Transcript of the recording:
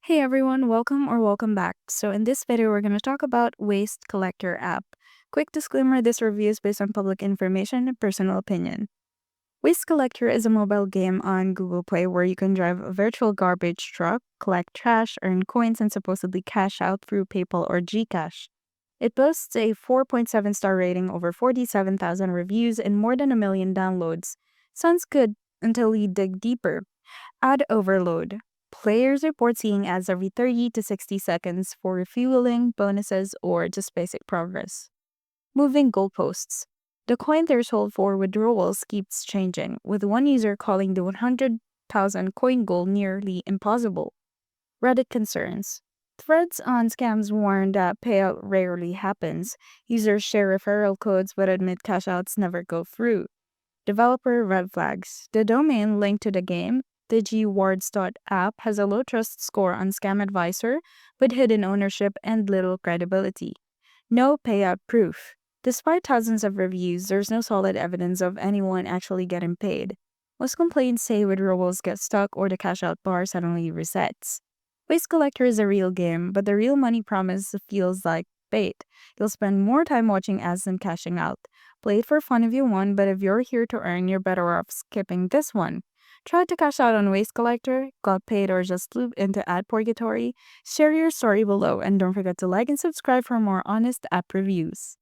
Hey everyone, welcome back. So in this video, we're going to talk about Waste Collector app. Quick disclaimer, this review is based on public information and personal opinion. Waste Collector is a mobile game on Google Play where you can drive a virtual garbage truck, collect trash, earn coins, and supposedly cash out through PayPal or Gcash. It boasts a 4.7-star rating, over 47,000 reviews, and more than 1 million downloads. Sounds good until you dig deeper. Ad overload. Players report seeing ads every 30 to 60 seconds for refueling, bonuses, or just basic progress. Moving goalposts. The coin threshold for withdrawals keeps changing, with one user calling the 100,000 coin goal nearly impossible. Reddit concerns. Threads on scams warn that payout rarely happens. Users share referral codes but admit cashouts never go through. Developer red flags. The domain linked to the game, digiwards.app, has a low trust score on Scam Advisor, with hidden ownership and little credibility. No payout proof. Despite thousands of reviews, there's no solid evidence of anyone actually getting paid. Most complaints say withdrawals get stuck or the cash out bar suddenly resets. Waste Collector is a real game, but the real money promise feels like bait. You'll spend more time watching ads than cashing out. Play it for fun if you want, but if you're here to earn, you're better off skipping this one. Tried to cash out on Waste Collector, got paid, or just looped into ad purgatory? Share your story below, and don't forget to like and subscribe for more honest app reviews.